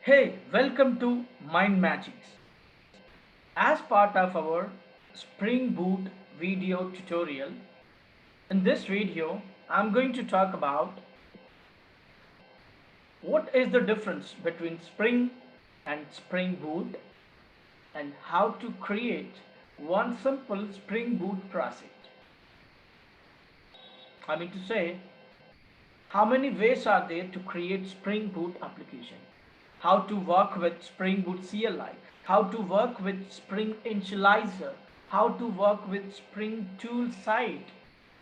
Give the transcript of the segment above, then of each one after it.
Hey, welcome to MindMajix. As part of our Spring Boot video tutorial, in this video, I'm going to talk about what is the difference between Spring and Spring Boot and how to create one simple Spring Boot project. I mean to say, how many ways are there to create Spring Boot application? How to work with Spring Boot CLI, how to work with Spring Initializer, how to work with Spring Tool Site.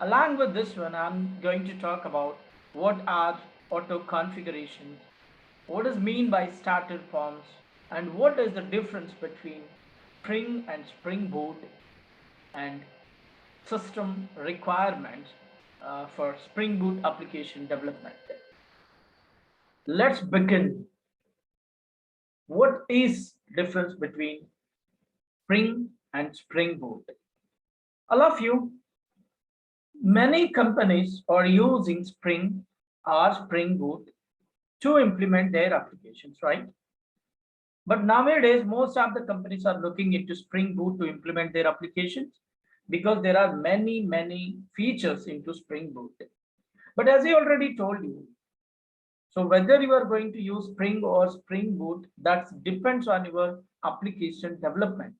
Along with this one, I'm going to talk about what are auto configurations, what is mean by starter forms, and what is the difference between Spring and Spring Boot and system requirements for Spring Boot application development. Let's begin. What is difference between Spring and Spring Boot? All of you, many companies are using Spring or Spring Boot to implement their applications, right? But nowadays, most of the companies are looking into Spring Boot to implement their applications because there are many features into Spring Boot. But as I already told you, so whether you are going to use Spring or Spring Boot, that depends on your application development.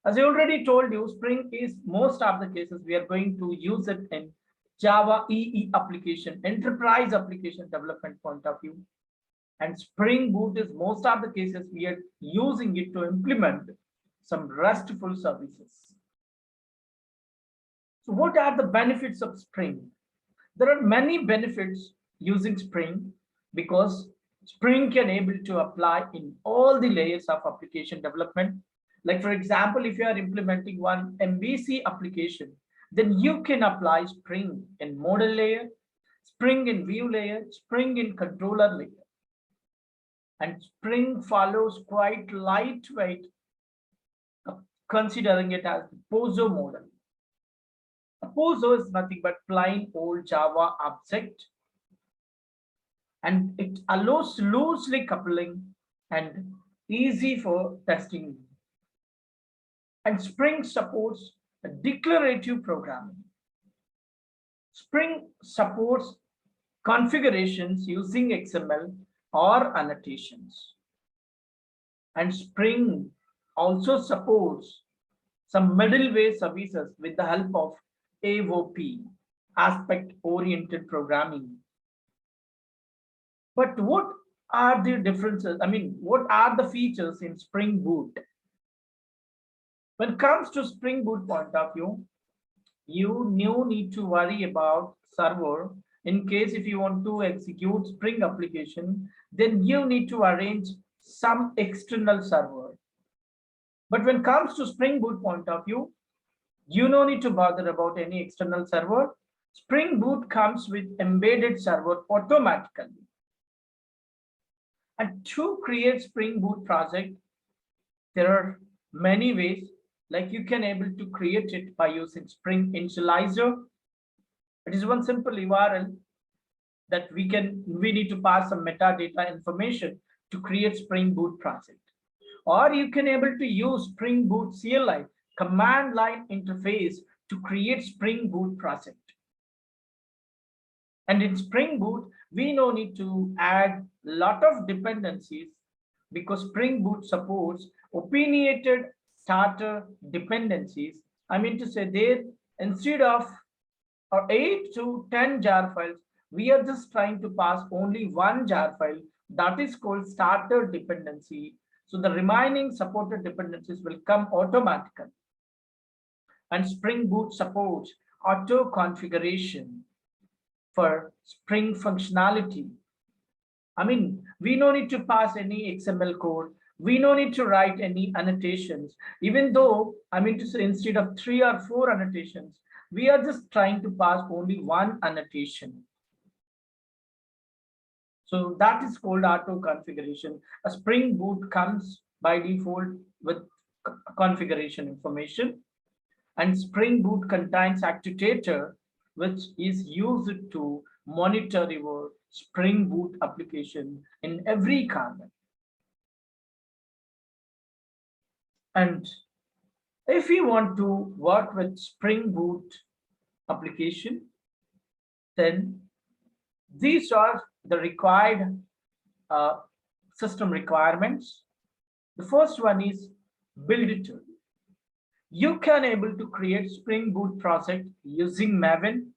As I already told you, Spring is most of the cases we are going to use it in Java EE application, enterprise application development point of view. And Spring Boot is most of the cases we are using it to implement some RESTful services. So what are the benefits of Spring? There are many benefits using Spring because Spring can able to apply in all the layers of application development. Like for example, if you are implementing one MVC application, then you can apply Spring in model layer, Spring in view layer, Spring in controller layer. And Spring follows quite lightweight, considering it as the POSO model. A POSO is nothing but plain old Java object, and it allows loosely coupling and easy for testing. And Spring supports declarative programming. Spring supports configurations using XML or annotations. And Spring also supports some middleware services with the help of AOP, aspect-oriented programming. But what are the differences? I mean, what are the features in Spring Boot? When it comes to Spring Boot point of view, you no need to worry about server. In case if you want to execute Spring application, then you need to arrange some external server. But when it comes to Spring Boot point of view, you no need to bother about any external server. Spring Boot comes with embedded server automatically. And to create Spring Boot project, there are many ways. Like you can able to create it by using Spring Initializer. It is one simple URL that we need to pass some metadata information to create Spring Boot project. Or you can able to use Spring Boot CLI command line interface to create Spring Boot project. And in Spring Boot, we no need to add a lot of dependencies because Spring Boot supports opinionated starter dependencies. I mean to say there, instead of 8 to 10 jar files, we are just trying to pass only one jar file that is called starter dependency. So the remaining supported dependencies will come automatically. And Spring Boot supports auto configuration for Spring functionality. I mean, we no need to pass any XML code. We no need to write any annotations, even though, I mean to say, instead of 3 or 4 annotations, we are just trying to pass only one annotation. So that is called auto configuration. A Spring Boot comes by default with configuration information, and Spring Boot contains actuator, which is used to monitor your Spring Boot application in every corner. And if you want to work with Spring Boot application, then these are the required uh, system requirements. The first one is build tool. You can able to create Spring Boot project using Maven,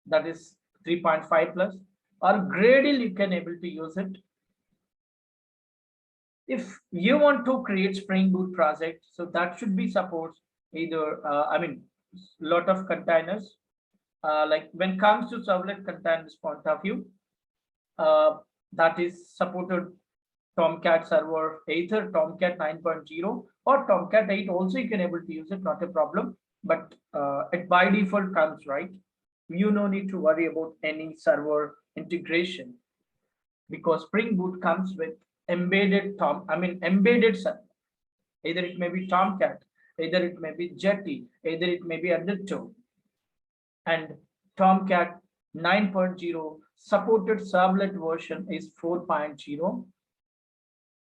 that is 3.5 plus, or Gradle. You can able to use it. If you want to create Spring Boot project, so that should be support either lot of containers. Like when it comes to servlet containers point of view, that is supported Tomcat server, either Tomcat 9.0 or Tomcat 8. Also, you can able to use it, not a problem. But it by default comes, right. You no need to worry about any server integration because Spring Boot comes with embedded embedded server. Either it may be Tomcat, either it may be Jetty, either it may be Undertow. And Tomcat 9.0 supported servlet version is 4.0.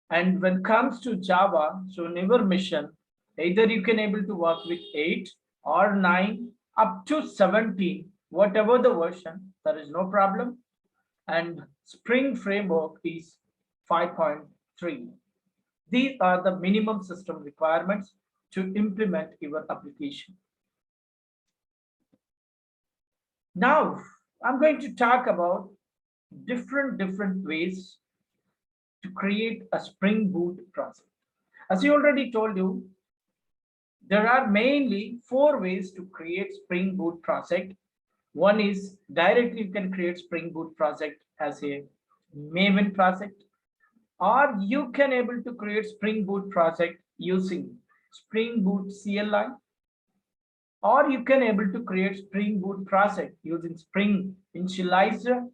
And when it comes to Java, so never mission, either you can able to work with 8 or 9 up to 17, whatever the version, there is no problem. And Spring Framework is 5.3. These are the minimum system requirements to implement your application. Now, I'm going to talk about different ways to create a Spring Boot project. As I already told you, there are mainly 4 ways to create Spring Boot project. One is directly you can create Spring Boot project as a Maven project, or you can able to create Spring Boot project using Spring Boot CLI, or you can able to create Spring Boot project using Spring Initializer,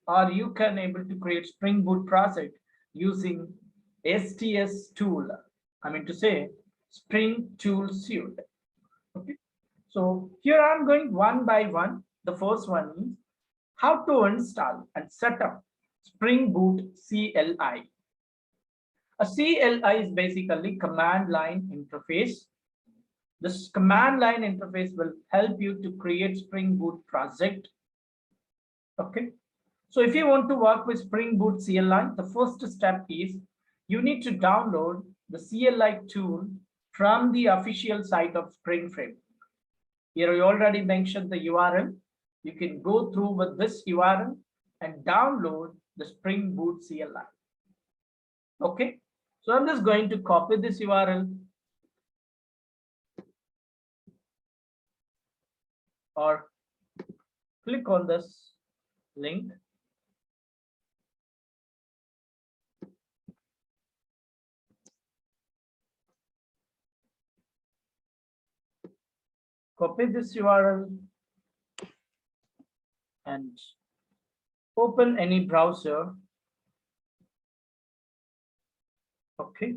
or you can able to create Spring Boot project using STS tool. I mean to say Spring Tool Suite. Okay. So here I'm going one by one. The first one is how to install and set up Spring Boot CLI. A CLI is basically command line interface. This command line interface will help you to create Spring Boot project. Okay. So if you want to work with Spring Boot CLI, the first step is you need to download the CLI tool from the official site of Spring Framework. Here I already mentioned the URL. You can go through with this URL and download the Spring Boot CLI. Okay, so I'm just going to copy this URL or click on this link. Copy this URL and open any browser. Okay.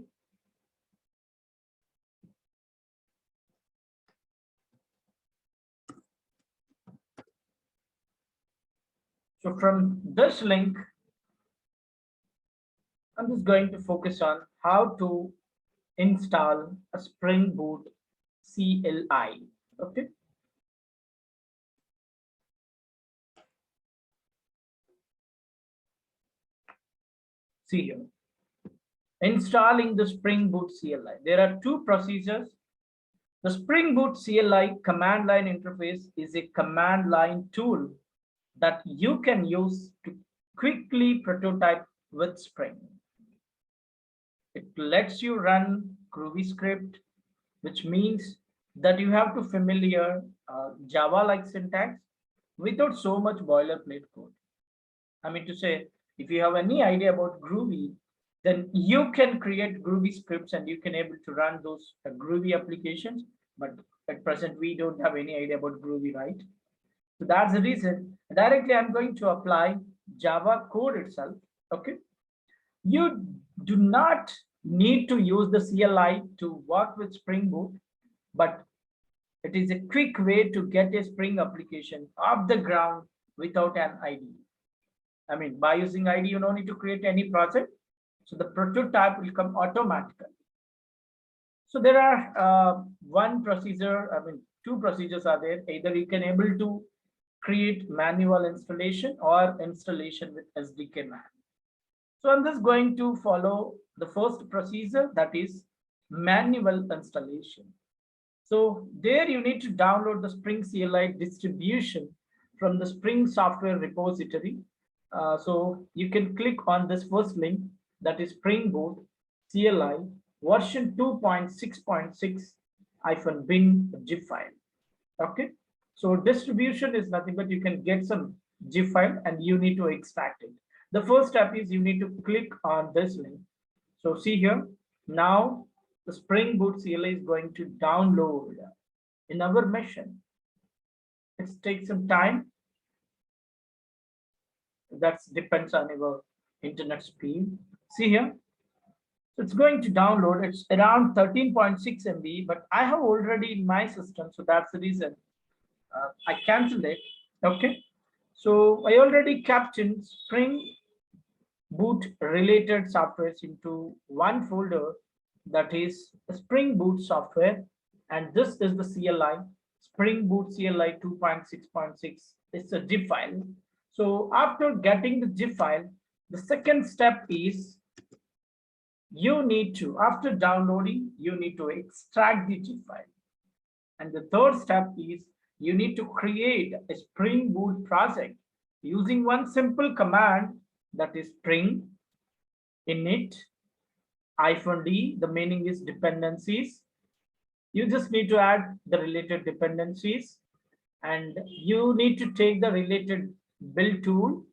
So from this link, I'm just going to focus on how to install a Spring Boot CLI. Okay. See here. Installing the Spring Boot CLI. There are 2 procedures. The Spring Boot CLI command line interface is a command line tool that you can use to quickly prototype with Spring. It lets you run Groovy script, which means that you have to familiar Java-like syntax without so much boilerplate code. I mean to say, if you have any idea about Groovy, then you can create Groovy scripts and you can able to run those Groovy applications. But at present, we don't have any idea about Groovy, right? So that's the reason. Directly, I'm going to apply Java code itself. Okay. You do not need to use the CLI to work with Spring Boot, but it is a quick way to get a Spring application off the ground without an IDE. I mean, by using ID, you don't need to create any project. So the prototype will come automatically. So there are one procedure, I mean, two procedures are there. Either you can able to create manual installation or installation with SDK man. So I'm just going to follow the first procedure, that is manual installation. So there you need to download the Spring CLI distribution from the Spring software repository. So you can click on this first link, that is Spring Boot CLI version 2.6.6-bin zip file. Okay, so distribution is nothing but you can get some zip file and you need to extract it. The first step is you need to click on this link. So see here, now the Spring Boot CLI is going to download in our machine. It takes some time. That depends on your internet speed. See here, so it's going to download. It's around 13.6 MB, but I have already in my system, so that's the reason I canceled it. Okay, so I already kept in Spring Boot related softwares into one folder, that is Spring Boot software, and this is the CLI, Spring Boot CLI 2.6.6. It's a zip file. So after getting the zip file, the second step is you need to, after downloading, you need to extract the zip file. And the third step is you need to create a Spring Boot project using one simple command, that is Spring Init -d. The meaning is dependencies. You just need to add the related dependencies, and you need to take the related build tool.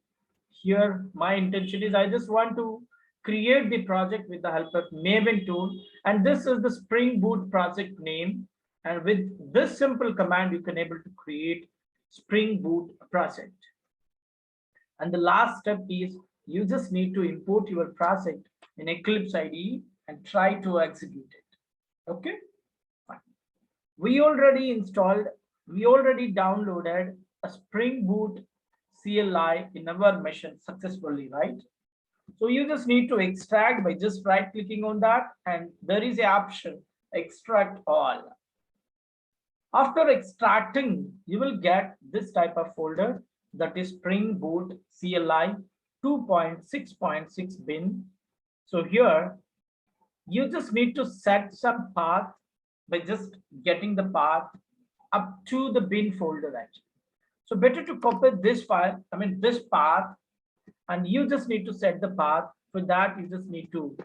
Here my intention is I just want to create the project with the help of Maven tool, and this is the Spring Boot project name, and with this simple command you can able to create Spring Boot project. And the last step is you just need to import your project in Eclipse IDE and try to execute it. Okay, fine. We already installed, we already downloaded a Spring Boot CLI in our machine successfully, right? So you just need to extract by just right clicking on that, and there is an option extract all. After extracting, you will get this type of folder, that is Spring Boot CLI 2.6.6 bin. So here you just need to set some path by just getting the path up to the bin folder actually. So better to copy this file, I mean this path, and you just need to set the path. For that you just need to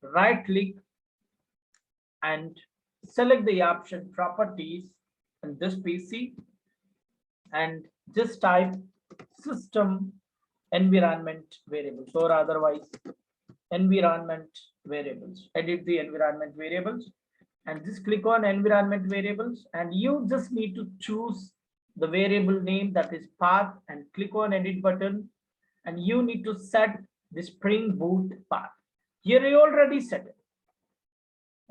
right click and select the option properties in this PC and just type system environment variables, or otherwise environment variables. Edit the environment variables and just click on environment variables, and you just need to choose the variable name, that is path, and click on edit button, and you need to set the Spring Boot path. Here you already set it.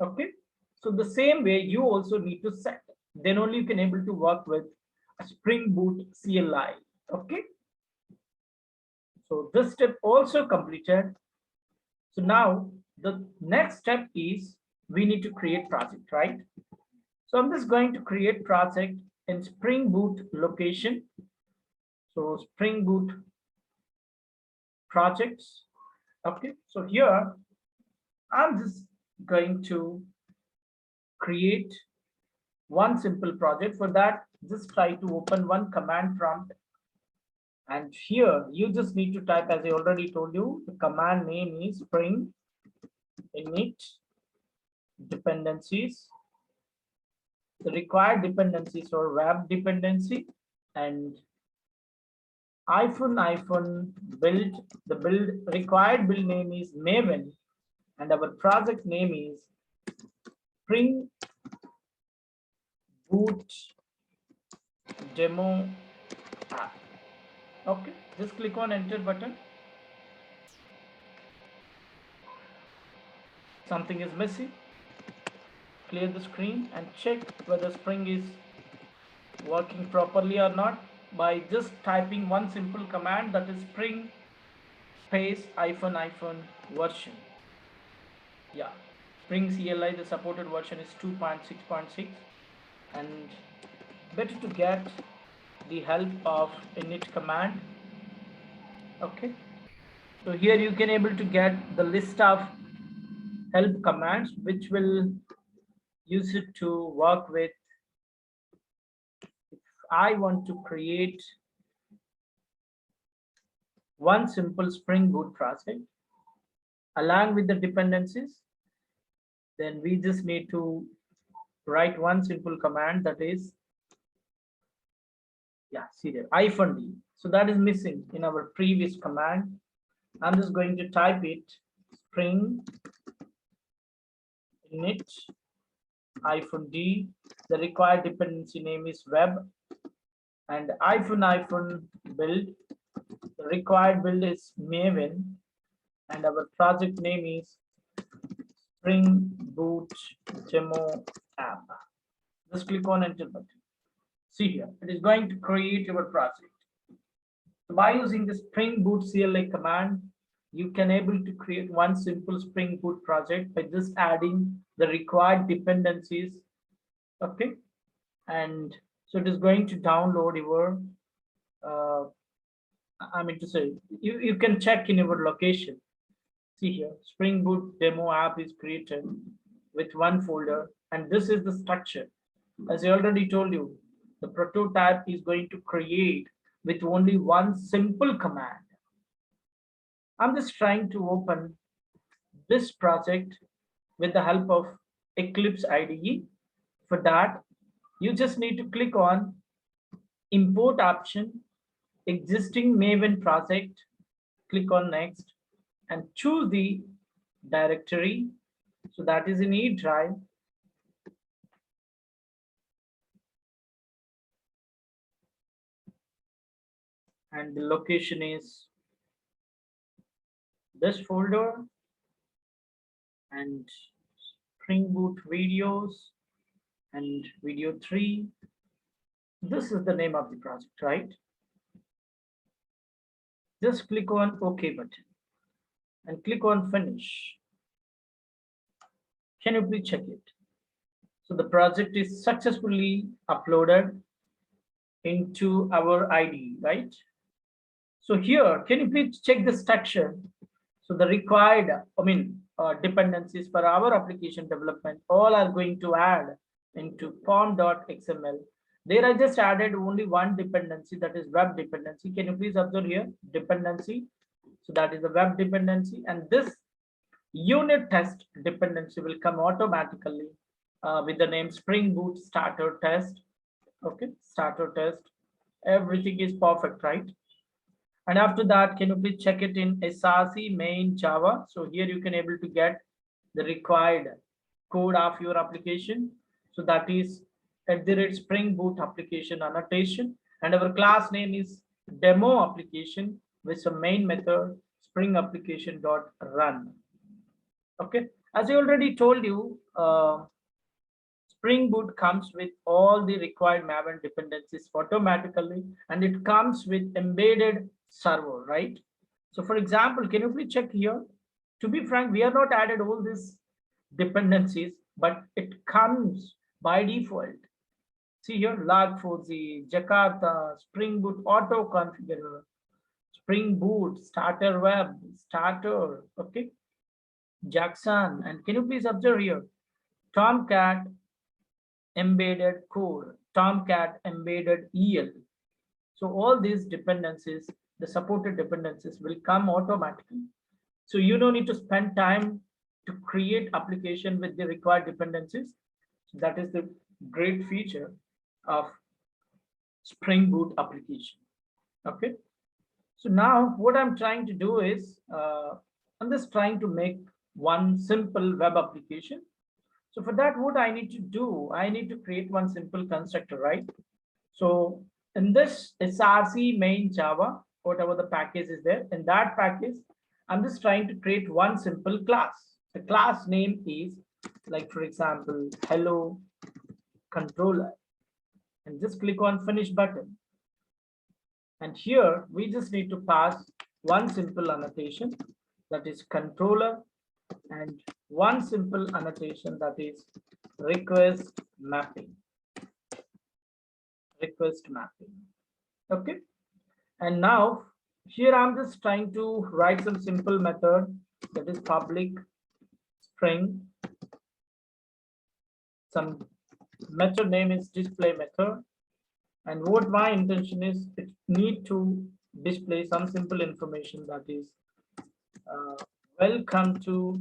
Okay, so the same way you also need to set, then only you can able to work with a Spring Boot CLI. Okay, so this step also completed. So now the next step is we need to create project, right? So I'm just going to create project in Spring Boot location. So Spring Boot projects. Okay, so here I'm just going to create one simple project. For that, just try to open one command prompt, and here you just need to type, as I already told you, the command name is Spring Init dependencies. The required dependencies or web dependency, and -build. The build required build name is Maven, and our project name is Spring Boot Demo App. Okay, just click on enter button. Something is missing. Clear the screen and check whether Spring is working properly or not by just typing one simple command, that is Spring space hyphen version. Yeah, Spring CLI, the supported version is 2.6.6, and better to get the help of init command. Okay, so here you can able to get the list of help commands which will use it to work with. If I want to create one simple Spring Boot project along with the dependencies, then we just need to write one simple command, that is, yeah, see there, -d. So that is missing in our previous command. I'm just going to type it, Spring init -d. The required dependency name is web, and -build. The required build is Maven, and our project name is Spring Boot Demo App. Just click on enter button. See here, it is going to create your project. So by using the Spring Boot CLI command, you can able to create one simple Spring Boot project by just adding the required dependencies. Okay, and so it is going to download your I mean to say, you can check in your location. See here, Spring Boot demo app is created with one folder, and this is the structure. As I already told you, the prototype is going to create with only one simple command. I'm just trying to open this project with the help of Eclipse IDE. For that, you just need to click on import option, existing Maven project, click on next, and choose the directory. So that is in E drive. And the location is this folder, and Spring Boot videos and video 3. This is the name of the project, right? Just click on OK button and click on finish. Can you please check it? So the project is successfully uploaded into our IDE, right? So here, can you please check the structure? So the required, dependencies for our application development, all are going to add into form.xml. There I just added only one dependency, that is web dependency. Can you please observe here, dependency? So that is the web dependency, and this unit test dependency will come automatically with the name Spring Boot starter test. Okay, starter test. Everything is perfect, right? And after that, can you please check it in SRC main Java? So here you can able to get the required code of your application. So that is @Spring Boot application annotation, and our class name is demo application with some main method spring application dot run. Okay, as I already told you, Spring Boot comes with all the required Maven dependencies automatically, and it comes with embedded server, right? So for example, can you please check here? To be frank, we are not added all these dependencies, but it comes by default. See here, Log4j, Jakarta, Spring Boot auto configurer, Spring Boot, starter web, starter, okay, Jackson, and can you please observe here, Tomcat embedded core, Tomcat embedded EL. So all these dependencies, the supported dependencies will come automatically. So you don't need to spend time to create application with the required dependencies. So that is the great feature of Spring Boot application. Okay. So now what I'm trying to do is, I'm just trying to make one simple web application. So for that, what I need to do, I need to create one simple constructor, right? So in this SRC main Java, whatever the package is there, in that package, I'm just trying to create one simple class. The class name is, like for example, hello controller, and just click on finish button. And here we just need to pass one simple annotation that is controller, and one simple annotation that is request mapping. Okay, and now here I'm just trying to write some simple method that is public string. Some method name is display method, and what my intention is, it need to display some simple information that is welcome to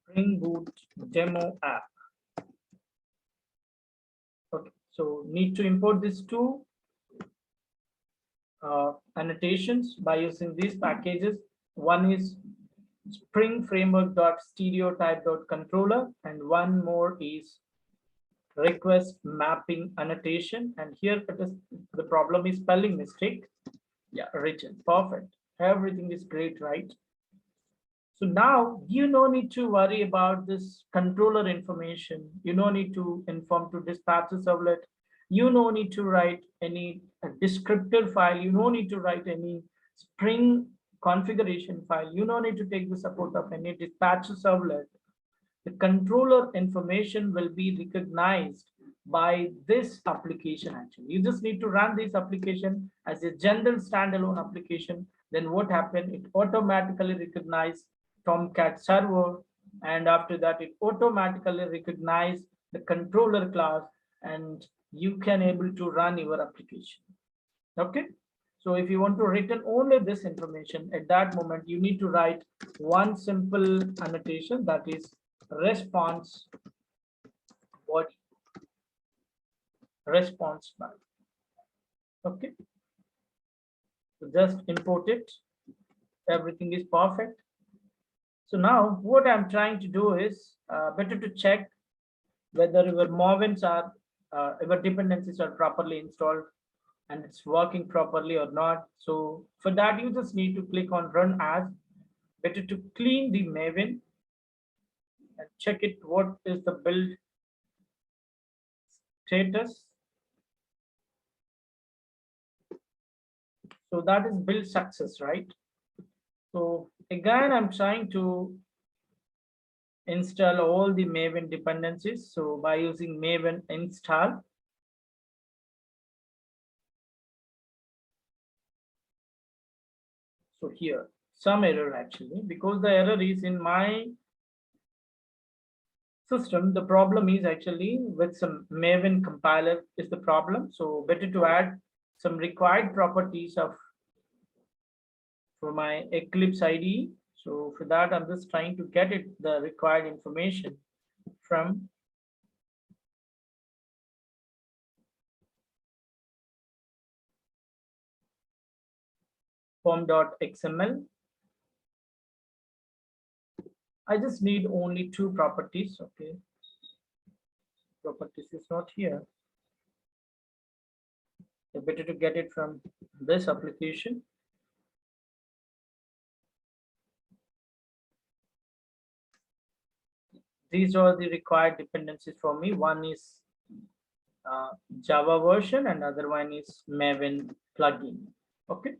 Spring Boot demo app. Okay, so need to import these two annotations by using these packages. One is Spring Framework.stereotype.controller, and one more is request mapping annotation. And here it is, the problem is spelling mistake. Yeah, written perfect. Everything is great, right? So now you no need to worry about this controller information. You no need to inform to dispatcher servlet. You no need to write any descriptor file. You no need to write any Spring configuration file. You no need to take the support of any dispatcher servlet. The controller information will be recognized by this application. Actually, you just need to run this application as a general standalone application. Then what happened? It automatically recognizes Tomcat server, and after that it automatically recognizes the controller class, and you can able to run your application. Okay, so if you want to return only this information, at that moment you need to write one simple annotation that is response body, response body. Okay, so just import it. Everything is perfect. So now what I'm trying to do is better to check whether your movements are your dependencies are properly installed and it's working properly or not. So for that, you just need to click on run as. Better to clean the Maven and check it what is the build status. So that is build success, right? So again, I'm trying to install all the Maven dependencies. So by using Maven install, so here some error actually, because the error is in my system. The problem is actually with some Maven compiler is the problem. So better to add some required properties of for my Eclipse IDE. So for that, I'm just trying to get it the required information from form.xml. I just need only two properties. Okay, properties is not here. So better to get it from this application. These are the required dependencies for me. One is Java version, and other one is Maven plugin. Okay.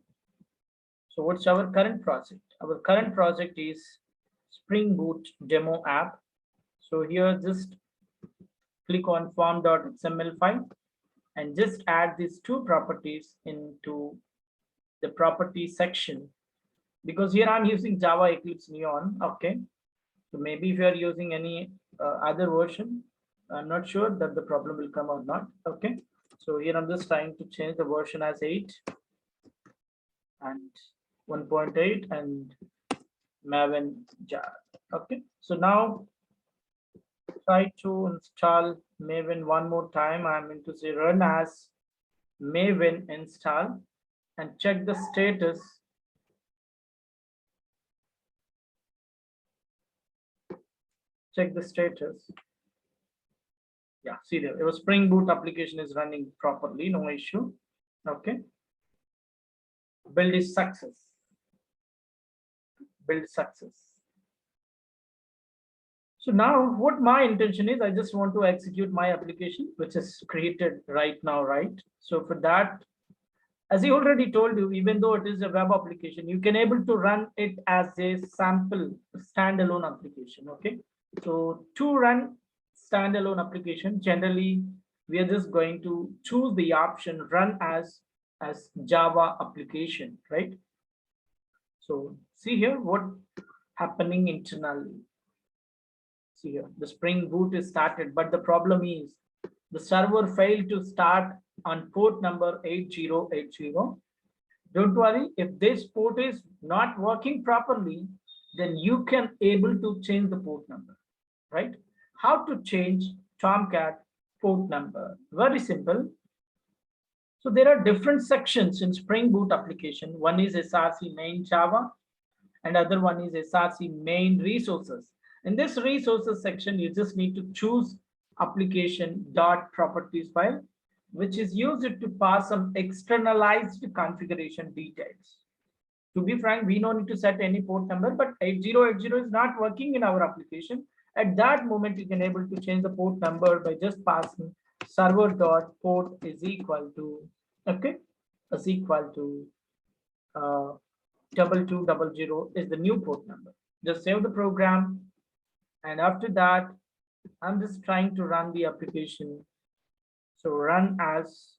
So what's our current project? Our current project is Spring Boot demo app. So here just click on form.xml file and just add these two properties into the property section, because here I'm using Java Eclipse Neon. Okay, so maybe if you are using any other version, I'm not sure that the problem will come or not. Okay, so here I'm just trying to change the version as 8 and 1.8 and Maven jar. Okay, so now try to install Maven one more time. I'm going to say run as Maven install and check the status. Check the status. Yeah, see there, your Spring Boot application is running properly, no issue. Okay, build is success. Build success. So now what my intention is, I just want to execute my application, which is created right now, right? So for that, As I already told you, even though it is a web application, you can able to run it as a sample standalone application. Okay, so to run standalone application, generally we are just going to choose the option run as Java application, right? So see here what happening internally. See here, the Spring Boot is started, but the problem is the server failed to start on port number 8080. Don't worry, if this port is not working properly, then you can able to change the port number, right? How to change Tomcat port number? Very simple. So there are different sections in Spring Boot application. One is SRC main Java, and other one is SRC main resources. In this resources section, you just need to choose application dot properties file, which is used to pass some externalized configuration details. To be frank, we don't need to set any port number, but 8080 is not working in our application. At that moment, you can able to change the port number by just passing server dot port is equal to, okay, is equal to 2200 is the new port number. Just save the program, and after that, I'm just trying to run the application. So run as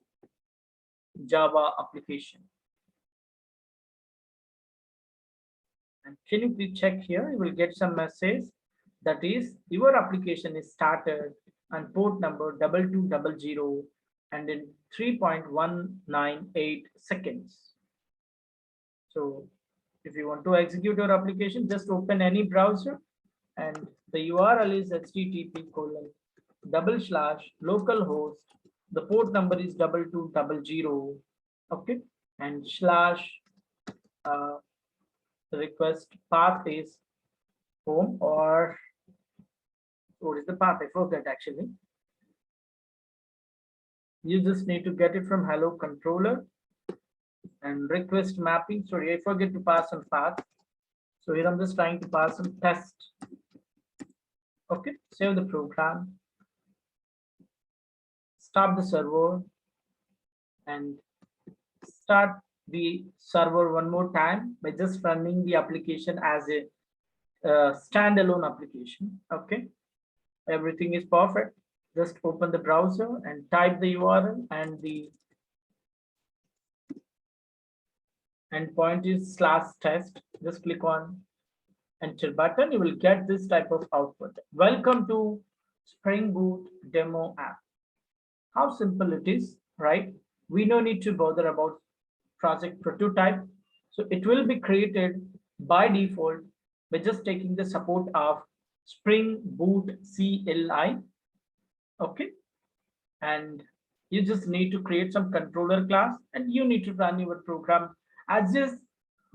Java application. And can you please check here? You will get some message that is your application is started on port number 2200 and in 3.198 seconds. So if you want to execute your application, just open any browser, and the URL is http://localhost. The port number is 2200. Okay, and slash the request path is home, or what is the path? I forgot actually. You just need to get it from hello controller and request mapping. Sorry, I forget to pass on path. So here I'm just trying to pass on test. Okay, save the program, stop the server, and start the server one more time by just running the application as a standalone application. Okay, everything is perfect. Just open the browser and type the URL, and the endpoint is /test. Just click on enter button. You will get this type of output. Welcome to Spring Boot demo app. How simple it is, right? We no need to bother about project prototype. So it will be created by default by just taking the support of Spring Boot CLI. Okay, and you just need to create some controller class, and you need to run your program as just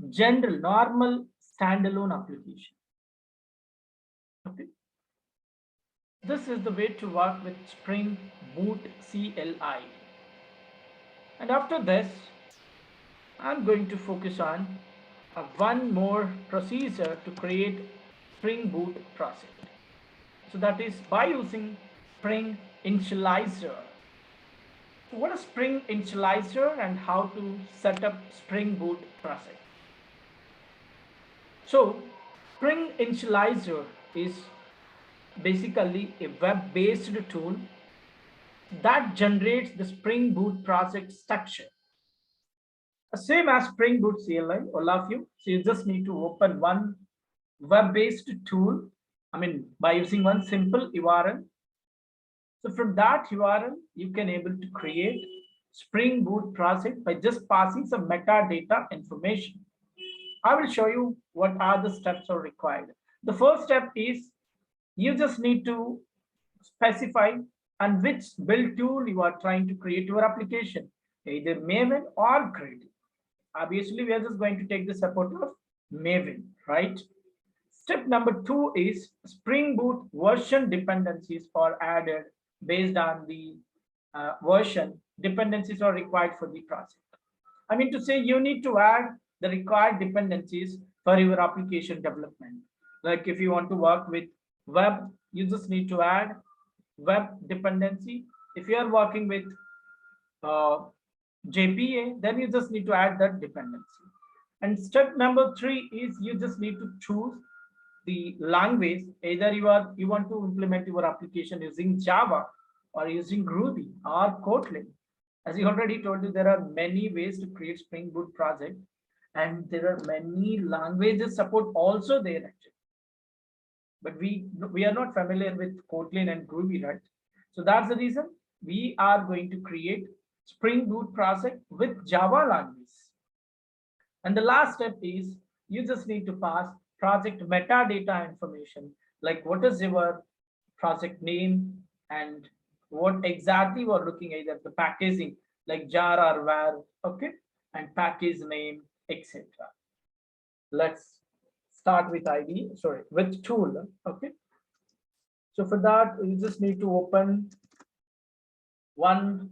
general normal standalone application. Okay, this is the way to work with Spring Boot CLI. And after this, I'm going to focus on one more procedure to create Spring Boot project. So that is by using Spring Initializer. So what is Spring Initializer and how to set up Spring Boot project? So Spring Initializer is basically a web-based tool that generates the Spring Boot project structure. Same as Spring Boot CLI, all of you. So you just need to open one web-based tool. I mean, by using one simple URL. So from that URL, you can able to create Spring Boot project by just passing some metadata information. I will show you what are the steps are required. The first step is you just need to specify on which build tool you are trying to create your application, either Maven or Gradle. Obviously, we are just going to take the support of Maven, right? Step number 2 is Spring Boot version dependencies are added based on the version. Dependencies are required for the project. I mean to say, you need to add the required dependencies for your application development. Like if you want to work with web, you just need to add web dependency. If you are working with JPA, then you just need to add that dependency. And step number 3 is you just need to choose the language. Either you want to implement your application using Java or using Ruby or Kotlin. As you already told you, there are many ways to create Spring Boot project, and there are many languages support also there actually. But we are not familiar with Kotlin and Ruby, right? So that's the reason we are going to create Spring Boot project with Java language. And the last step is you just need to pass project metadata information, like what is your project name and what exactly we're looking at, either the packaging like jar or var, okay, and package name, etc. Let's start with ID, sorry, with tool, okay. So for that, you just need to open one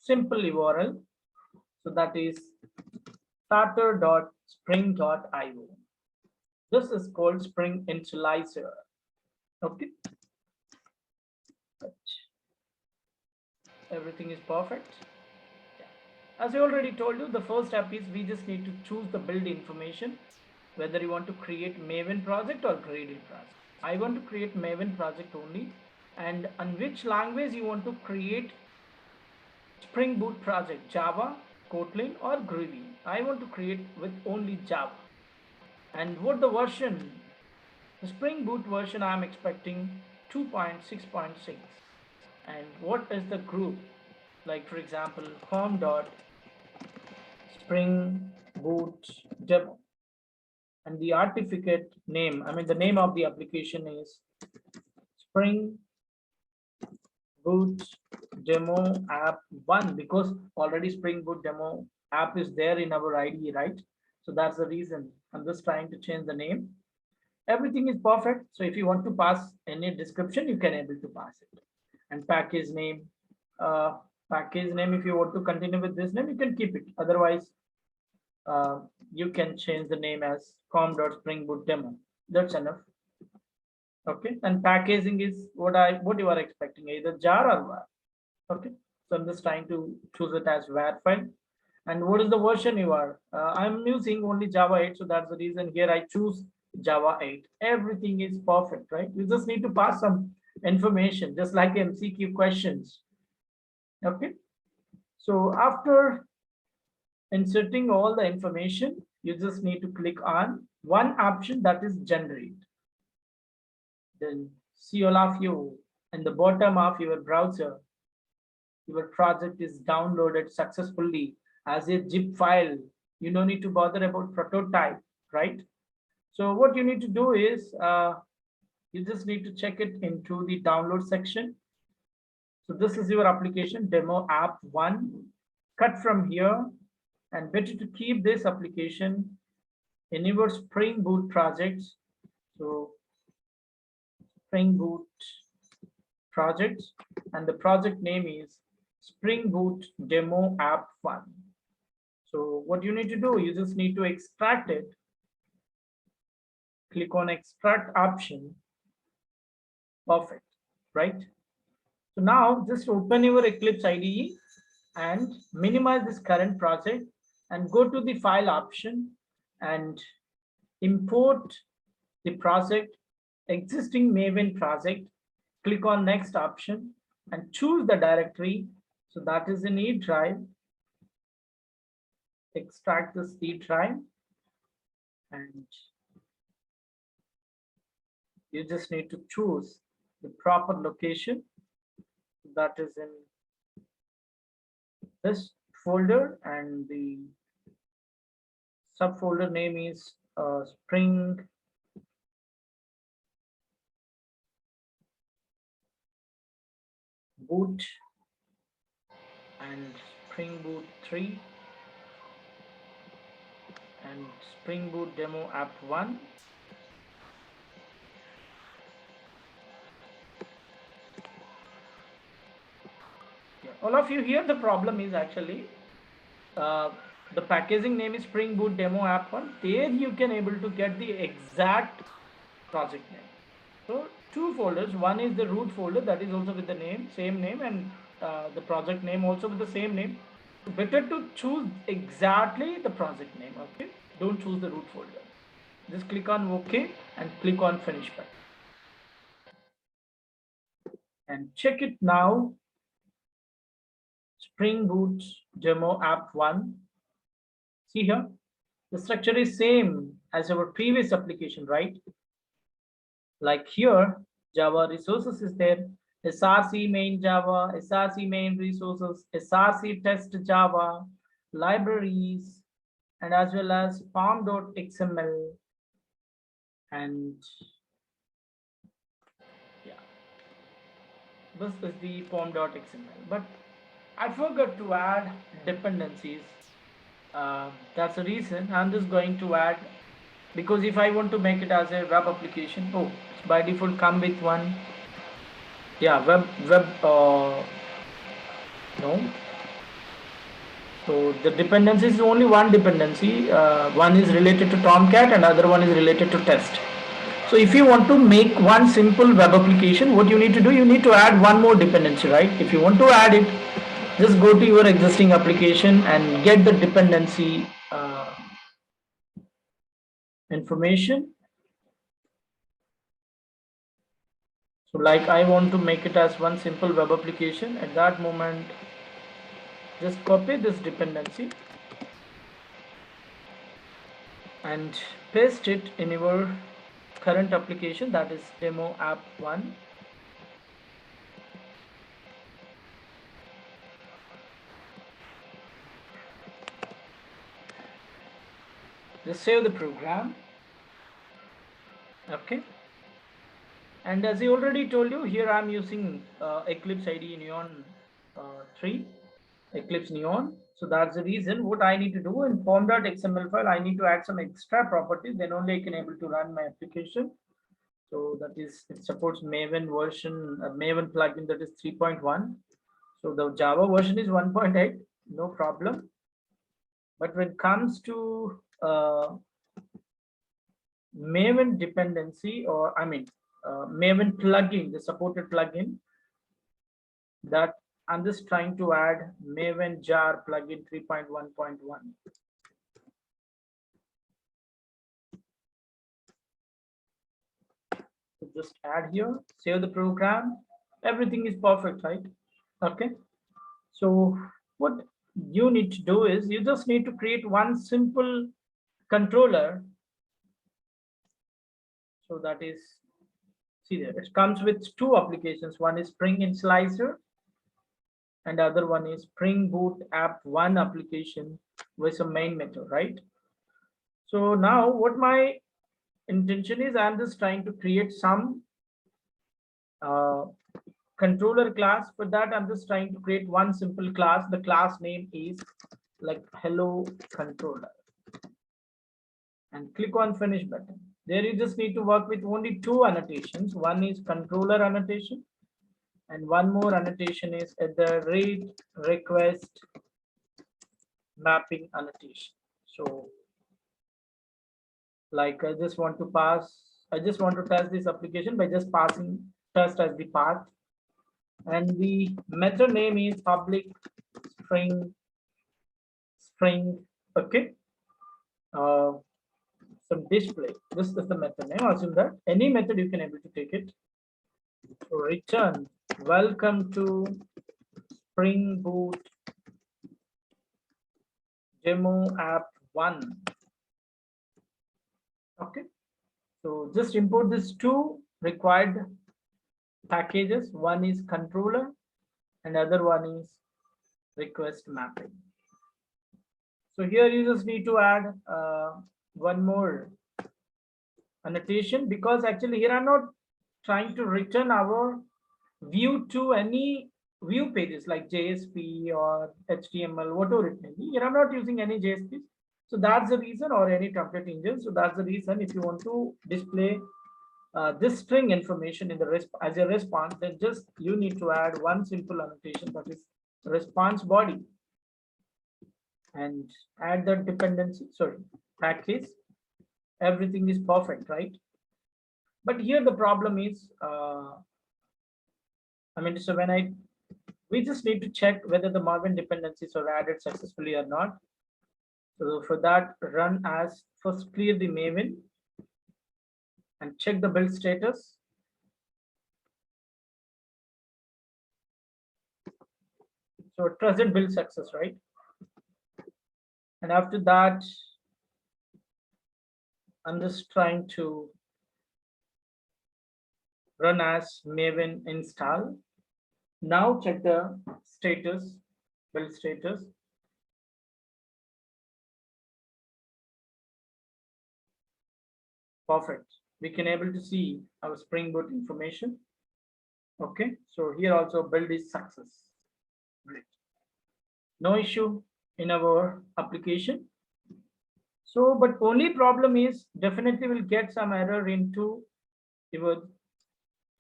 simple URL. So that is starter.spring.io. This is called Spring Initializer. Okay. Everything is perfect. As I already told you, the first step is we just need to choose the build information, whether you want to create Maven project or Gradle project. I want to create Maven project only. And on which language you want to create Spring Boot project, Java, Kotlin or Groovy. I want to create with only Java. And what the version, the Spring Boot version I am expecting 2.6.6. And what is the group? Like for example, home.spring boot demo. And the artifact name, I mean the name of the application is Spring Boot demo app 1, because already Spring Boot demo app is there in our IDE, right? So that's the reason I'm just trying to change the name. Everything is perfect. So if you want to pass any description, you can able to pass it. And package name, if you want to continue with this name, you can keep it. Otherwise, you can change the name as com.springbootdemo. That's enough. Okay, and packaging is what you are expecting, either jar or var. Okay, so I'm just trying to choose it as var file. And what is the version you are? I'm using only Java 8, so that's the reason here I choose Java 8. Everything is perfect, right? You just need to pass some information, just like MCQ questions. Okay, so after inserting all the information, you just need to click on one option, that is generate. Then see all of you in the bottom of your browser, your project is downloaded successfully as a zip file. You don't need to bother about prototype, right? So what you need to do is you just need to check it into the download section. So this is your application demo app 1. Cut from here, and better to keep this application in your Spring Boot projects. So Spring Boot projects, and the project name is Spring Boot demo app 1. So what you need to do, you just need to extract it. Click on extract option. Perfect, right? So now just open your Eclipse IDE and minimize this current project and go to the file option and import the project, existing Maven project. Click on next option and choose the directory. So that is in E drive. Extract this E drive, and you just need to choose the proper location. That is in this folder, and the subfolder name is Spring Boot and Spring Boot 3 and Spring Boot demo app 1. Yeah. All of you here, the problem is actually the packaging name is Spring Boot demo app 1. There you can able to get the exact project name. So two folders, one is the root folder, that is also with the name, same name, and the project name also with the same name. Better to choose exactly the project name. Okay, don't choose the root folder. Just click on OK and click on finish button and check it now. Spring Boot demo app 1. See here, the structure is same as our previous application, right? Like here, Java resources is there, src main Java, src main resources, src test Java, libraries, and as well as form.xml. And yeah, this is the form.xml. But I forgot to add dependencies. That's the reason I'm just going to add, because if I want to make it as a web application, oh, it's by default come with one. Yeah, web no. So the dependency is only one dependency. One is related to Tomcat and other one is related to test. So if you want to make one simple web application, what you need to do, you need to add one more dependency, right? If you want to add it, just go to your existing application and get the dependency information. So like I want to make it as one simple web application. At that moment, just copy this dependency and paste it in your current application, that is demo app 1. Just save the program. Okay, and as I already told you, here I'm using Eclipse IDE Neon 3, Eclipse Neon. So that's the reason what I need to do in form.xml file. I need to add some extra properties, then only I can able to run my application. So that is, it supports Maven version, Maven plugin, that is 3.1. So the Java version is 1.8, no problem. But when it comes to Maven dependency, or I mean Maven plugin, the supported plugin, that I'm just trying to add Maven jar plugin 3.1.1. So just add here, save the program, everything is perfect, right? Okay, so what you need to do is you just need to create one simple controller. So that is, see there, it comes with two applications. One is Spring Initializer and other one is Spring Boot app 1 application with some main method, right? So now what my intention is, I'm just trying to create some uh, controller class. For that, I'm just trying to create one simple class. The class name is like hello controller and click on finish button. There you just need to work with only two annotations. One is controller annotation and one more annotation is at the rate request mapping annotation. So like I just want to test this application by just passing test as the path, and the method name is public string. Okay, uh, some display. This is the method name. Assume that any method you can able to take it. So return welcome to Spring Boot demo app 1. Okay, so just import these two required packages. One is controller and other one is request mapping. So here you just need to add one more annotation, because actually here I'm not trying to return our view to any view pages like JSP or HTML, whatever it may be. Here I'm not using any JSPs. So that's the reason, or any template engine. So that's the reason if you want to display this string information in the as a response, then just you need to add one simple annotation, that is response body, and add the dependency, sorry, package. Everything is perfect, right? But here the problem is, I mean, so when I We just need to check whether the Maven dependencies are added successfully or not. So for that, run as first clear the Maven and check the build status. So it doesn't build success, right? And after that, I'm just trying to run as Maven install. Now check the status, build status. Perfect. We can able to see our Spring Boot information. Okay, so here also build is success. Great. No issue in our application. So, but only problem is definitely will get some error into your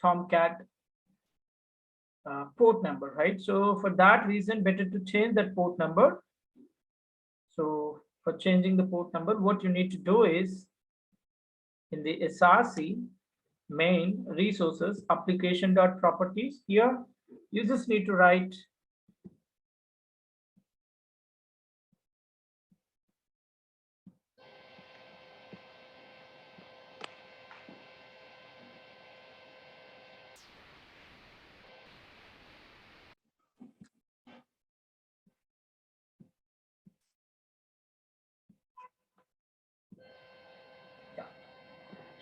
Tomcat port number, right? So for that reason, better to change that port number. So for changing the port number, what you need to do is in the SRC main resources application.properties, here you just need to write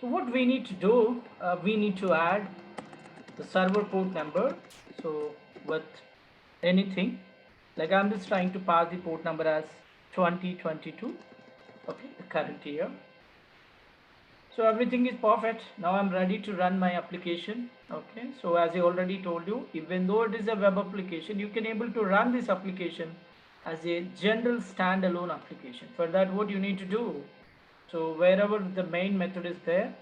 so what we need to do, we need to add the server port number. So with anything, like I'm just trying to pass the port number as 2022, okay, the current year. So everything is perfect. Now I'm ready to run my application. Okay, so as I already told you, even though it is a web application, you can able to run this application as a general standalone application. For that, what you need to do, so wherever the main method is there,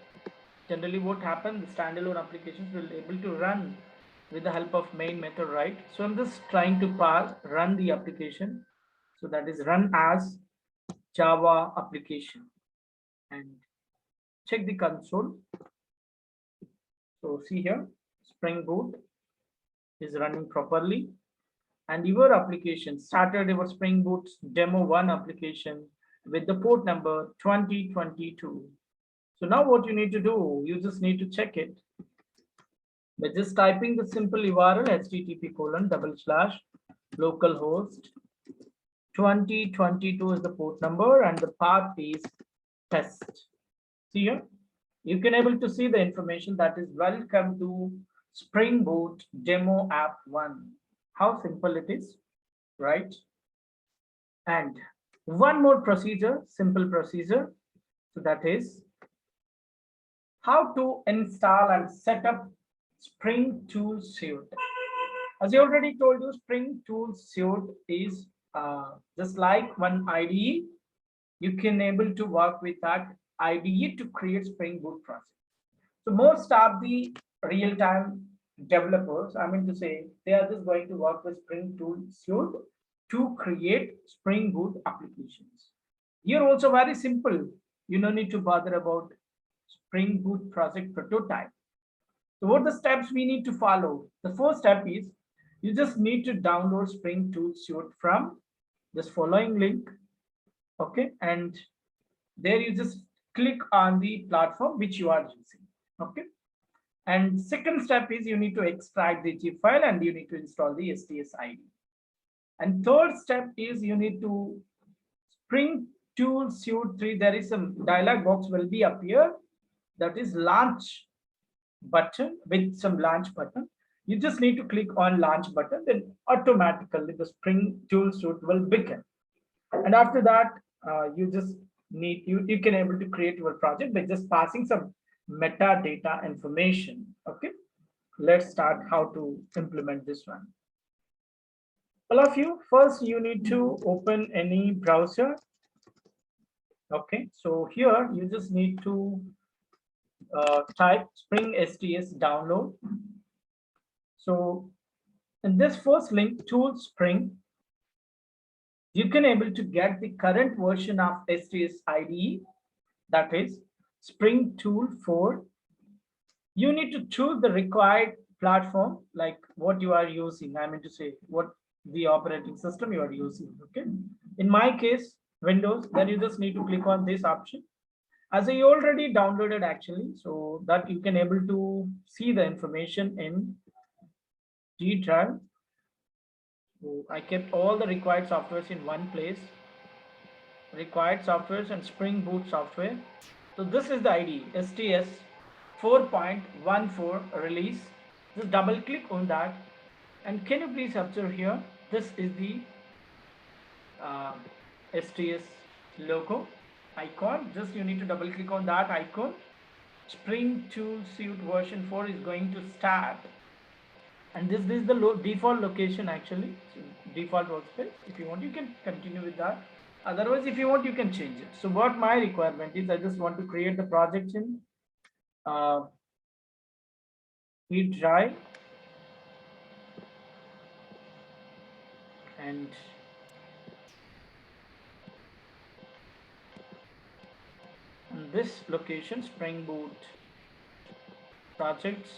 generally what happens, the standalone applications will able to run with the help of main method, right? So I'm just trying to run the application. So that is run as Java application and check the console. So see here, Spring Boot is running properly and your application started your Spring Boot demo 1 application with the port number 2022. So now what you need to do, you just need to check it by just typing the simple URL http://localhost 2022 is the port number and the path is test. See here, you can able to see the information that is welcome to Spring Boot demo app 1. How simple it is, right? And one more procedure, simple procedure. So that is how to install and set up Spring Tool Suite. As I already told you, Spring Tool Suite is just like one IDE. You can able to work with that IDE to create Spring Boot project. So most of the real-time developers, I mean to say, they are just going to work with Spring Tool Suite to create Spring Boot applications. Here also very simple. You don't need to bother about Spring Boot project prototype. So what the steps we need to follow? The first step is you just need to download Spring Tool Suite from this following link. Okay, and there you just click on the platform which you are using. Okay, and second step is you need to extract the zip file and you need to install the STS ID. And third step is you need to Spring Tool Suite 3. There is some dialog box will be appear, that is launch button with some launch button. You just need to click on launch button, then automatically the Spring Tool Suite will begin. And after that, you just need you can able to create your project by just passing some metadata information. Okay, let's start how to implement this one. All of you, first you need to open any browser. Okay, so here you just need to type Spring STS download. So in this first link, Tool Spring, you can able to get the current version of STS IDE, that is Spring Tool 4. You need to choose the required platform, like what you are using. I mean to say what the operating system you are using. Okay. In my case, Windows, then you just need to click on this option. As I already downloaded actually, so that you can able to see the information in G drive. So I kept all the required softwares in one place. Required softwares and Spring Boot software. So this is the IDE, STS 4.14 release. Just double click on that, and can you please observe here, this is the uh, STS logo icon. Just you need to double click on that icon. Spring Tool Suite version 4 is going to start, and this is the default location actually. So default workspace. If you want, you can continue with that. Otherwise, if you want, you can change it. So what my requirement is, I just want to create the project in G drive, and in this location, Spring Boot projects.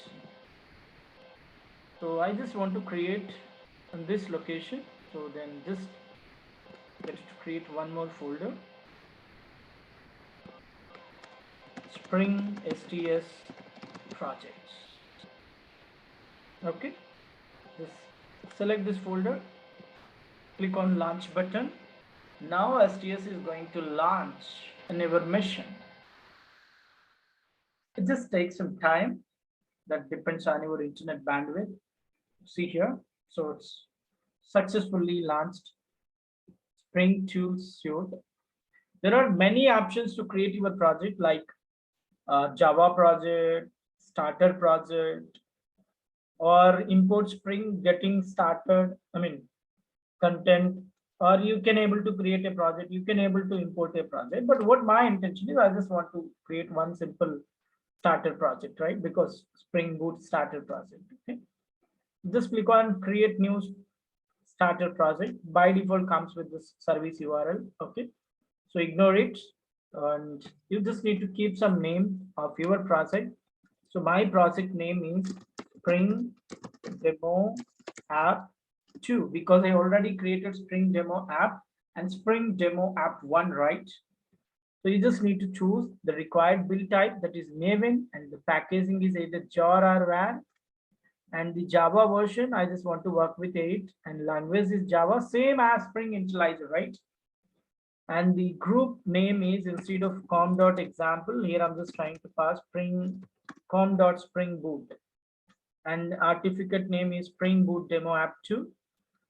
So I just want to create in this location. So then just get to create one more folder, Spring STS projects. Okay, just select this folder, click on launch button. Now STS is going to launch in our mission. It just takes some time. That depends on your internet bandwidth. See here, so it's successfully launched Spring Tool Suite. There are many options to create your project, like Java project, starter project, or import Spring getting started. I mean, content, or you can able to create a project. You can able to import a project. But what my intention is, I just want to create one simple starter project, right? Because Spring Boot starter project. Okay. Just click on create new starter project. By default comes with this service URL. Okay, so ignore it, and you just need to keep some name of your project. So my project name is Spring Demo App 2, because I already created Spring Demo App and Spring Demo App 1, right? So you just need to choose the required build type, that is Maven, and the packaging is either jar or var. And the Java version, I just want to work with 8, and language is Java, same as Spring Initializer, right? And the group name is, instead of com.example, here I'm just trying to pass Spring com.spring boot, and certificate name is Spring Boot Demo App 2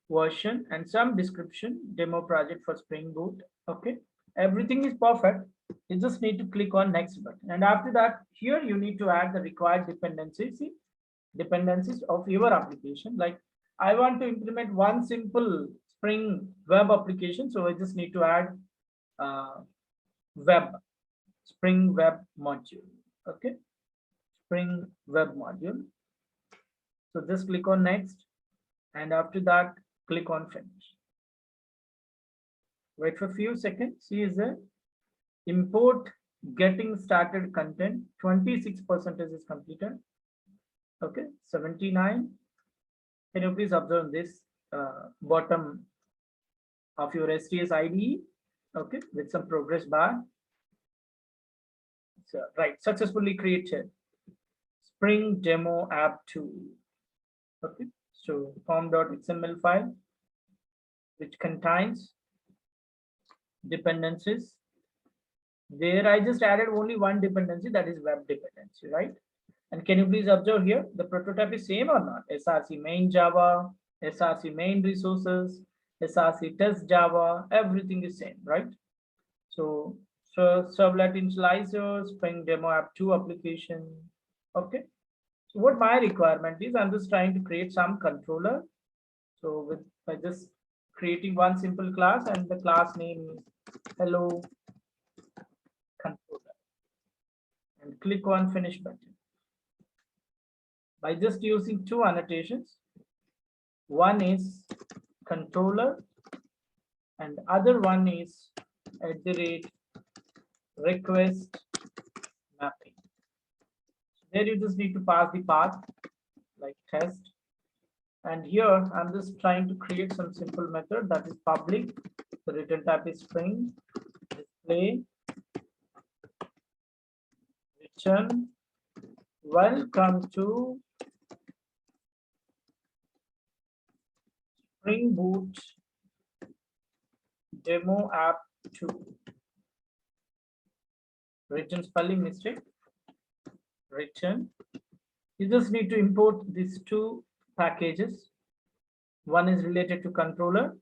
version, and some description, demo project for Spring Boot. Okay, everything is perfect. You just need to click on next button, and after that, here you need to add the required dependencies. See, dependencies of your application. Like I want to implement one simple Spring web application, so I just need to add web, Spring web module. Okay, Spring web module. So just click on next, and after that, click on finish. Wait for a few seconds. See, is there import getting started content 26% is completed. Okay, 79. Can you please observe this bottom of your STS IDE? Okay, with some progress bar. So, right, successfully created Spring Demo App 2. Okay, so form.xml file, which contains dependencies. There I just added only one dependency, that is web dependency, right? And can you please observe here, the prototype is same or not? SRC main Java, SRC main resources, SRC test Java, everything is same, right? So servlet initializer, Spring Demo App 2 application. Okay. So what my requirement is, I'm just trying to create some controller. So with by just creating one simple class, and the class name is hello controller, and click on finish button. By just using two annotations, one is controller and other one is @request mapping. There you just need to pass the path like test. And here I'm just trying to create some simple method that is public. The return type is string, display, return, welcome to Spring Boot demo app 2. Return spelling mistake, return. You just need to import these two packages. One is related to controller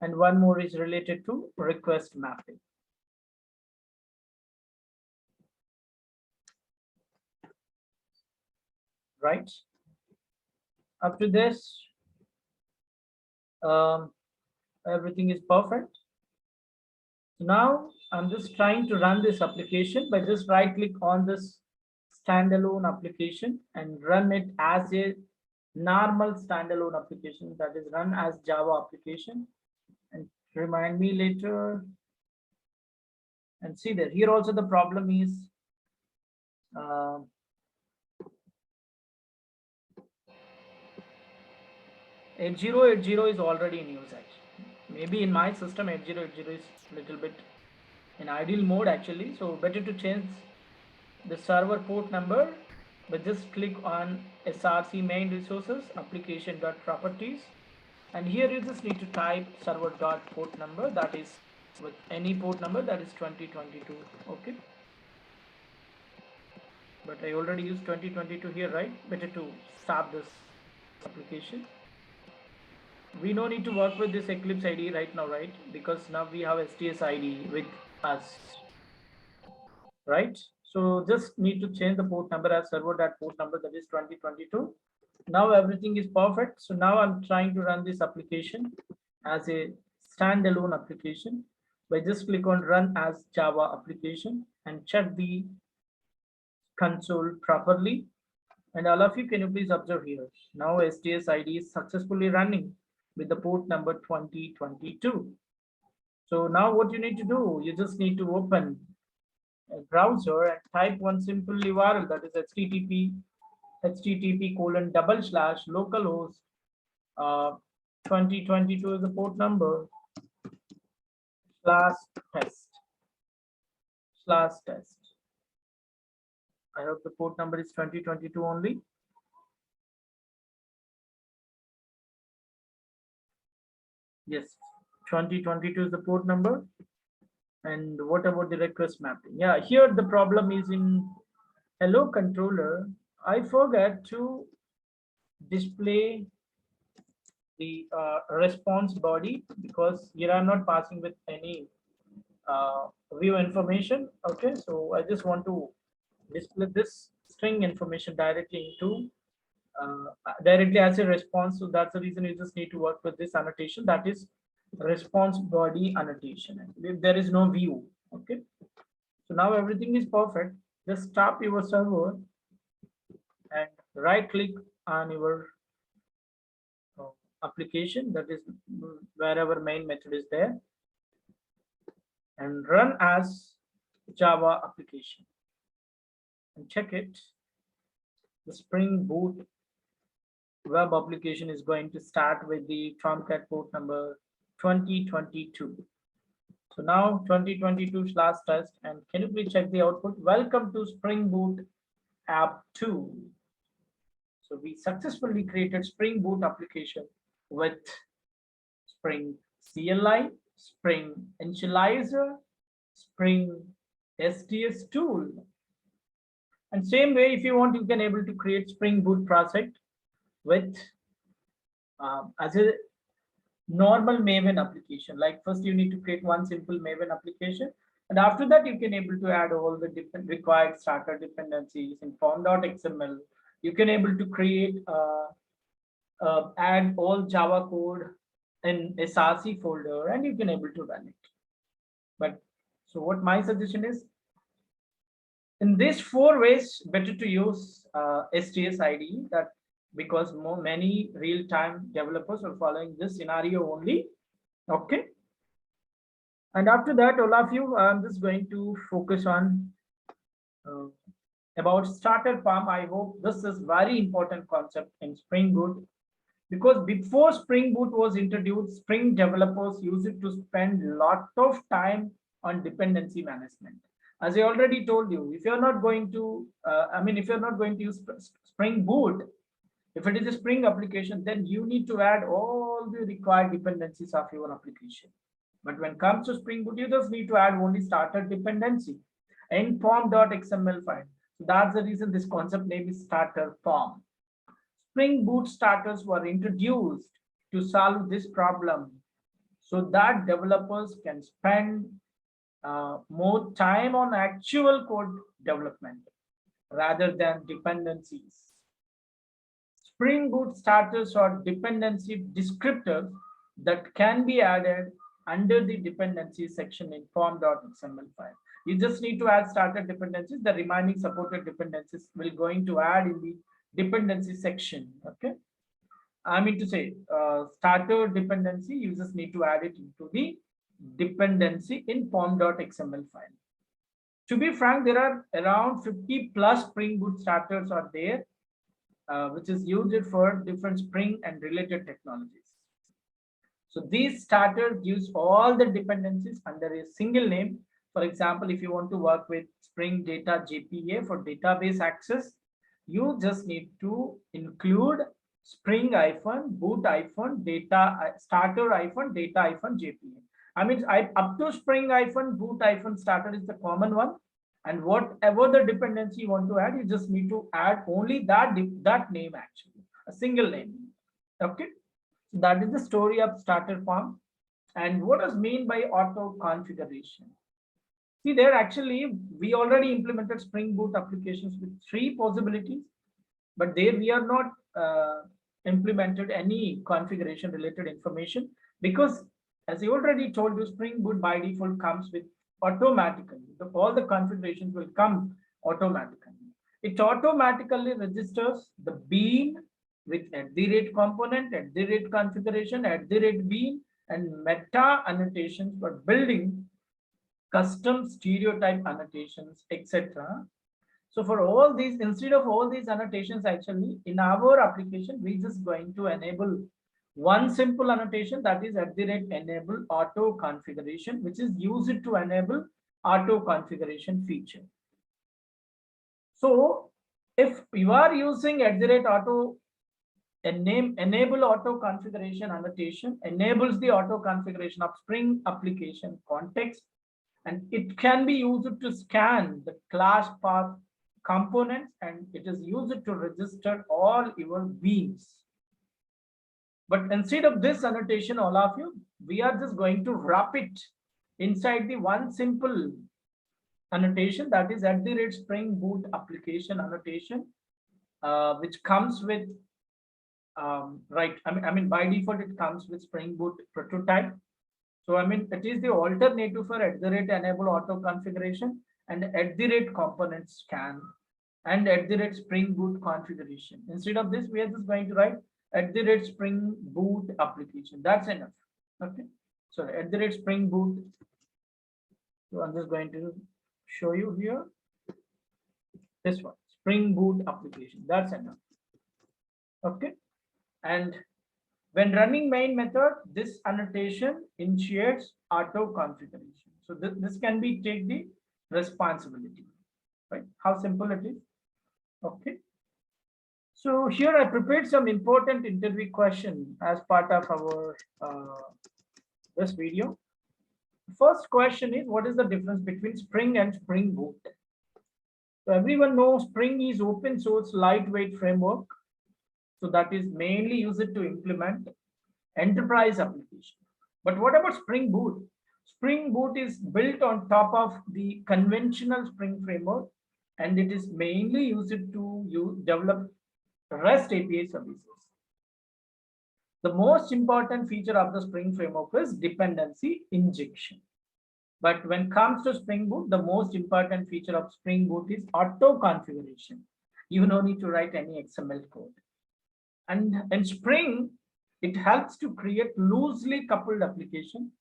and one more is related to request mapping. Right? Up to this, everything is perfect. Now I'm just trying to run this application by just right click on this standalone application and run it as a normal standalone application, that is run as Java application, and remind me later. And see that here also the problem is 8080 is already in use actually. Maybe in my system 8080 is little bit in idle mode actually, so better to change the server port number. But just click on src main resources application.properties, and here you just need to type server.port number, that is with any port number, that is 2022. Okay, but I already used 2022 here, right? Better to start this application. We no need to work with this Eclipse ID right now, right? Because now we have STS ID with us, right? So just need to change the port number as server.port number, that is 2022. Now everything is perfect. So now I'm trying to run this application as a standalone application by just click on run as Java application and check the console properly. And all of you, can you please observe here? Now STS ID is successfully running with the port number 2022. So now what you need to do, you just need to open a browser and type one simple URL, that is http://localhost 2022 is the port number /test. I hope the port number is 2022 only. Yes, 2022 is the port number. And what about the request mapping? Yeah, here the problem is in hello controller. I forgot to display the response body because here I'm not passing with any view information. Okay, so I just want to display this string information directly into directly as a response. So that's the reason you just need to work with this annotation, that is response body annotation. If there is no view, okay. So now everything is perfect. Just stop your server and right click on your application, that is wherever main method is there, and run as Java application and check it. The Spring Boot web application is going to start with the Tomcat port number 2022. So now 2022/test, and can you please check the output? Welcome to Spring Boot app 2. So we successfully created Spring Boot application with Spring CLI, Spring Initializer, Spring STS tool. And same way, if you want, you can able to create Spring Boot project with as a normal Maven application. Like first you need to create one simple Maven application, and after that you can able to add all the different required starter dependencies in form.xml. You can able to create add all Java code in src folder, and you can able to run it. But so what my suggestion is, in these 4 ways, better to use STS ID, that because many real-time developers are following this scenario only. Okay. And after that, all of you, I'm just going to focus on About starter farm, I hope this is very important concept in Spring Boot, because before Spring Boot was introduced, Spring developers used to spend a lot of time on dependency management. As I already told you, if you're not going to, if you're not going to use Spring Boot, if it is a Spring application, then you need to add all the required dependencies of your application. But when it comes to Spring Boot, you just need to add only starter dependency in form.xml file. So that's the reason this concept name is starter form. Spring Boot starters were introduced to solve this problem so that developers can spend more time on actual code development rather than dependencies. Spring Boot starters are dependency descriptors that can be added under the dependency section in form.xml file. You just need to add starter dependencies. The remaining supported dependencies will going to add in the dependency section. Okay, I mean to say starter dependency, you just need to add it into the dependency in form.xml file. To be frank, there are around 50 plus Spring Boot starters are there, which is used for different Spring and related technologies. So these starters use all the dependencies under a single name. For example, if you want to work with Spring Data JPA for database access, you just need to include Spring-boot-data starter-data-JPA. I mean, up to Spring-boot-starter is the common one. And whatever the dependency you want to add, you just need to add only that name, actually, a single name. Okay. That is the story of starter form. And what is mean by auto configuration? See, there actually we already implemented Spring Boot applications with 3 possibilities, but there we are not implemented any configuration related information, because as I already told you, Spring Boot by default comes with automatically. All the configurations will come automatically. It automatically registers the bean with @component, @configuration, @bean, and meta annotations for building custom stereotype annotations, etc. So for all these, instead of all these annotations, actually in our application, we just going to enable one simple annotation, that is @enable auto configuration, which is used to enable auto configuration feature. So if you are using @auto enable auto configuration annotation, enables the auto configuration of Spring application context, and it can be used to scan the class path components, and it is used to register all your beans. But instead of this annotation, all of you, we are just going to wrap it inside the one simple annotation, that is @Spring Boot application annotation, which comes with right. I mean, by default, it comes with Spring Boot prototype. So I mean, it is the alternative for @enable auto configuration and @component scan and @Spring Boot configuration. Instead of this, we are just going to write @Spring Boot application. That's enough. Okay. So @Spring Boot. So I'm just going to show you here this one, Spring Boot application. That's enough. Okay. And when running main method, this annotation initiates auto configuration. So this can be take the responsibility, right? How simple it is. Okay. So here I prepared some important interview question as part of our this video. First question is, what is the difference between Spring and Spring Boot? So everyone knows Spring is open source lightweight framework. So that is mainly used to implement enterprise application. But what about Spring Boot? Spring Boot is built on top of the conventional Spring framework, and it is mainly used to develop REST API services. The most important feature of the Spring framework is dependency injection. But when it comes to Spring Boot, the most important feature of Spring Boot is auto configuration. You don't need to write any XML code. And in Spring, it helps to create loosely coupled application.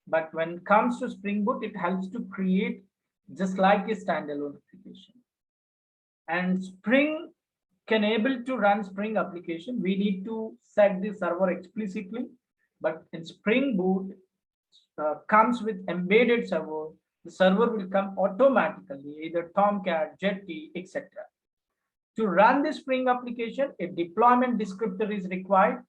But when it comes to Spring Boot, it helps to create just like a standalone application. And Spring can able to run Spring application. We need to set the server explicitly, but in Spring Boot comes with embedded server. The server will come automatically, either Tomcat, Jetty, etc. To run the Spring application, a deployment descriptor is required.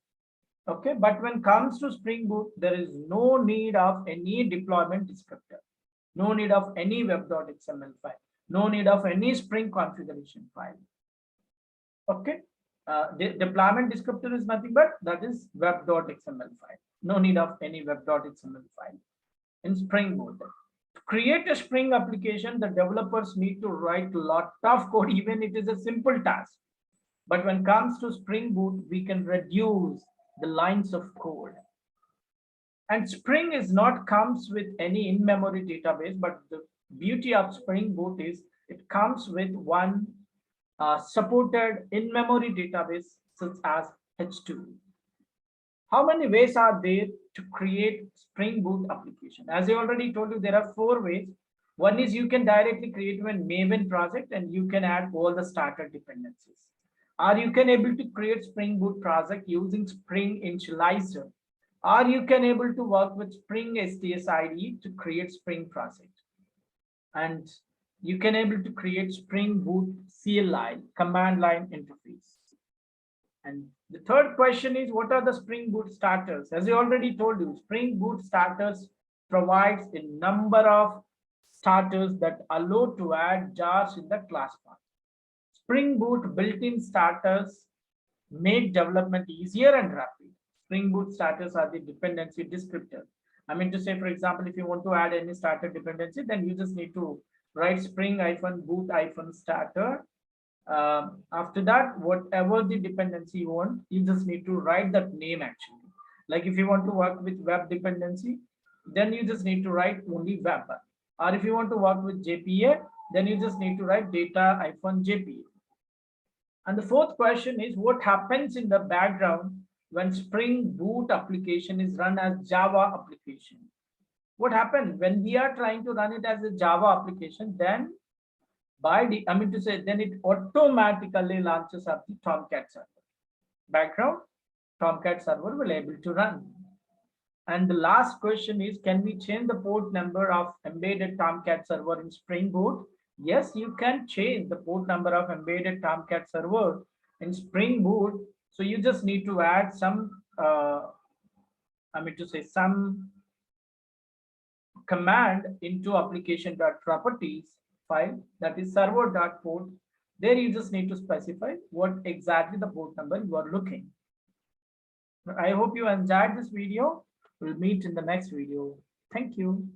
Okay, but when comes to Spring Boot, there is no need of any deployment descriptor, no need of any web.xml file, no need of any Spring configuration file. Okay, the deployment descriptor is nothing but that is web.xml file. No need of any web.xml file in Spring Boot. To create a Spring application, the developers need to write a lot of code, even it is a simple task. But when it comes to Spring Boot, we can reduce the lines of code. And Spring is not comes with any in-memory database, but the beauty of Spring Boot is it comes with one supported in-memory database such as H2. How many ways are there to create Spring Boot application? As I already told you, there are 4 ways. One is you can directly create a Maven project and you can add all the starter dependencies. Or you can able to create Spring Boot project using Spring Initializer. Or you can able to work with Spring STS IDE to create Spring project. And you can able to create Spring Boot CLI, command line interface. And the third question is, what are the Spring Boot starters? As I already told you, Spring Boot starters provides a number of starters that allow to add jars in the class path. Spring Boot built-in starters make development easier and rapid. Spring Boot starters are the dependency descriptor. I mean to say, for example, if you want to add any starter dependency, then you just need to write spring-boot-starter. After that, whatever the dependency you want, you just need to write that name actually. Like if you want to work with web dependency, then you just need to write only web. Or if you want to work with JPA, then you just need to write data-JPA. And the fourth question is, what happens in the background when Spring Boot application is run as Java application? What happens when we are trying to run it as a Java application? Then then it automatically launches up the Tomcat server. Background, Tomcat server will able to run. And the last question is, can we change the port number of embedded Tomcat server in Spring Boot? Yes, you can change the port number of embedded Tomcat server in Spring Boot. So you just need to add some, some command into application.properties file, that is server.port. There you just need to specify what exactly the port number you are looking. I hope you enjoyed this video. We'll meet in the next video. Thank you.